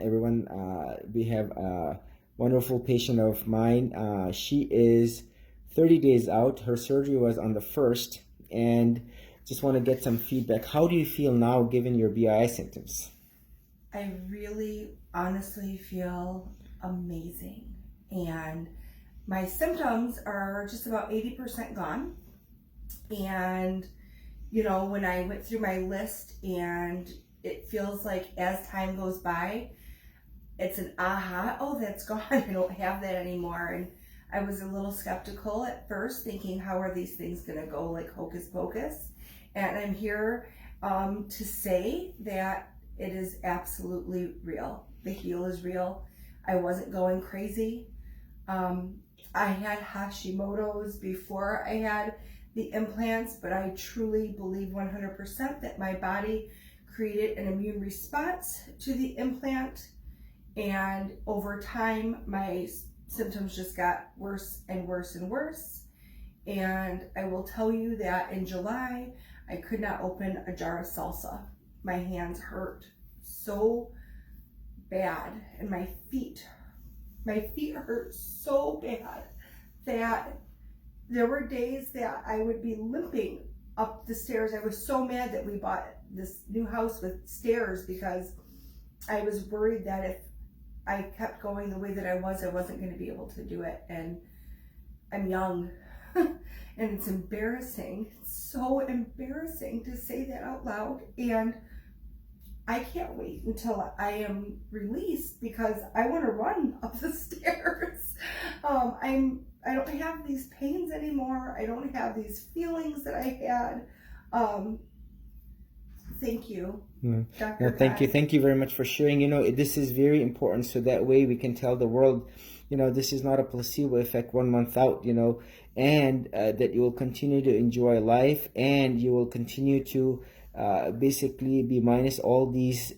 everyone. We have a wonderful patient of mine. She is 30 days out. Her surgery was on the 1st, and just want to get some feedback. How do you feel now given your BII symptoms? I really honestly feel amazing, and my symptoms are just about 80% gone. And you know, when I went through my list, and it feels like as time goes by, it's an aha, oh, that's gone. I don't have that anymore. And I was a little skeptical at first, thinking, how are these things going to go, like hocus pocus? And I'm here to say that it is absolutely real. The heel is real. I wasn't going crazy. I had Hashimoto's before I had the implants, but I truly believe 100% that my body created an immune response to the implant, and over time my symptoms just got worse and worse and worse. And I will tell you that in July I could not open a jar of salsa. My hands hurt so bad, and my feet hurt so bad that there were days that I would be limping up the stairs. I was so mad that we bought this new house with stairs, because I was worried that if I kept going the way that I wasn't going to be able to do it. And I'm young and it's embarrassing. It's so embarrassing to say that out loud. And I can't wait until I am released, because I want to run up the stairs. I don't have these pains anymore. I don't have these feelings that I had. Thank you, Dr. Thank you. Thank you very much for sharing. You know, this is very important, so that way we can tell the world, you know, this is not a placebo effect 1 month out, you know, and that you will continue to enjoy life, and you will continue to basically be minus all these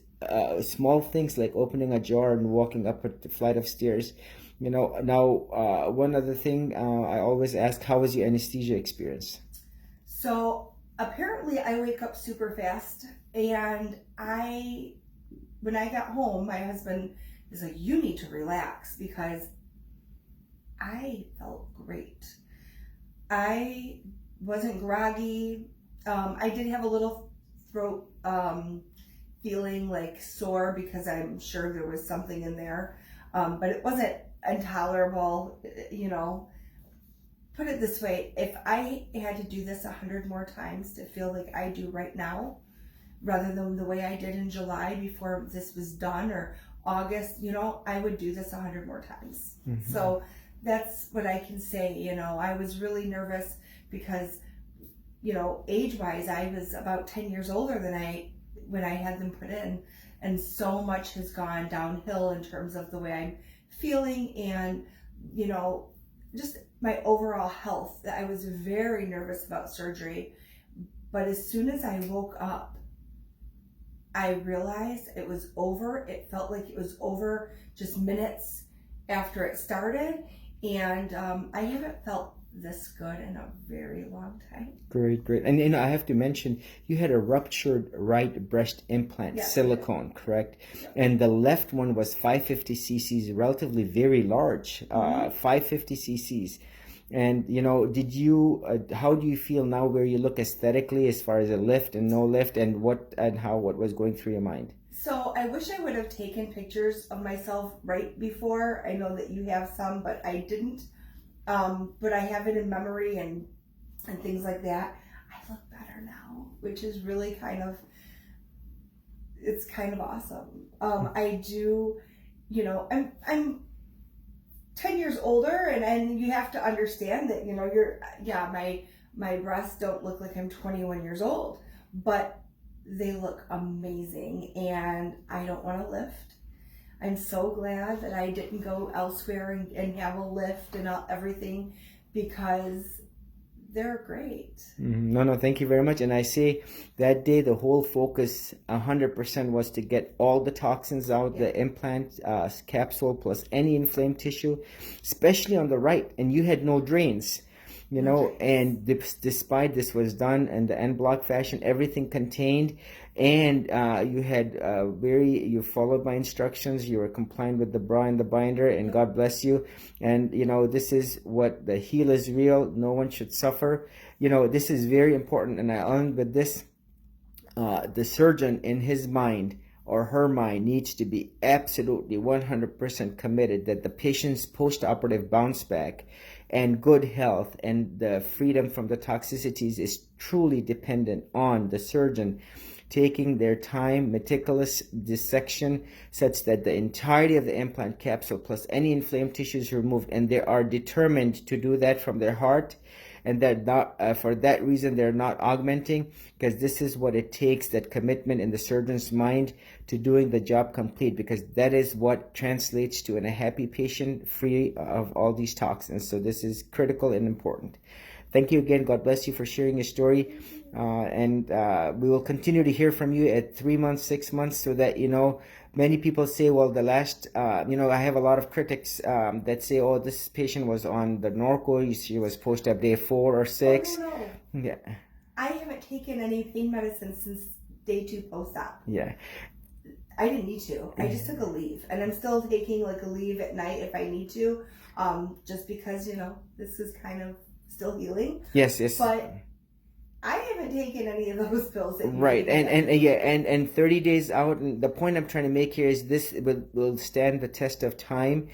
small things like opening a jar and walking up a flight of stairs. You know, now one other thing I always ask, how was your anesthesia experience? So apparently I wake up super fast, and when I got home, my husband is like, you need to relax, because I felt great. I wasn't groggy. I did have a little throat feeling like sore, because I'm sure there was something in there, but it wasn't intolerable. You know, put it this way, if I had to do this 100 more times to feel like I do right now, rather than the way I did in July before this was done, or August, you know, I would do this 100 more times. Mm-hmm. So that's what I can say. You know, I was really nervous because, you know, age-wise, I was about 10 years older than when I had them put in, and so much has gone downhill in terms of the way I'm feeling, and, you know, just my overall health. That I was very nervous about surgery, but as soon as I woke up, I realized it was over. It felt like it was over just minutes after it started, and I haven't felt this good in a very long time. Great. And you know, I have to mention, you had a ruptured right breast implant, yes, silicone, correct? Yep. And the left one was 550 cc's, relatively very large, 550 cc's. And you know, did you how do you feel now where you look aesthetically, as far as a lift and no lift, and what was going through your mind? So I wish I would have taken pictures of myself right before. I know that you have some, but I didn't. But I have it in memory and things like that. I look better now, which is really it's kind of awesome. I do, you know, I'm 10 years older, and you have to understand that, you know, my breasts don't look like I'm 21 years old, but they look amazing, and I don't want to lift. I'm so glad that I didn't go elsewhere and have a lift and everything, because they're great. No, thank you very much. And I say that day the whole focus 100% was to get all the toxins out, the implant capsule plus any inflamed tissue, especially on the right. And you had no drains. you know, and despite this was done in the en bloc fashion, everything contained, and you followed my instructions, you were compliant with the bra and the binder, and God bless you. And you know, this is what the heal is real. No one should suffer. You know, this is very important, and I'll end with this. The surgeon in his mind or her mind needs to be absolutely 100% committed that the patient's post-operative bounce back and good health and the freedom from the toxicities is truly dependent on the surgeon taking their time, meticulous dissection such that the entirety of the implant capsule plus any inflamed tissues removed, and they are determined to do that from their heart, and that not for that reason they're not augmenting, because this is what it takes, that commitment in the surgeon's mind to doing the job complete, because that is what translates to a happy patient free of all these toxins. So this is critical and important. Thank you again. God bless you for sharing your story. And we will continue to hear from you at 3 months, 6 months, so that, you know, many people say, well, the last, you know, I have a lot of critics that say, oh, this patient was on the Norco, she was post-op day 4 or 6. Oh, no. Yeah. I haven't taken any pain medicine since day 2 post-op. Yeah. I didn't need to. I just took a leave, and I'm still taking like a leave at night if I need to, just because, you know, this is kind of still healing. Yes, yes. But I haven't taken any of those pills. That Right, and 30 days out. And the point I'm trying to make here is this will stand the test of time.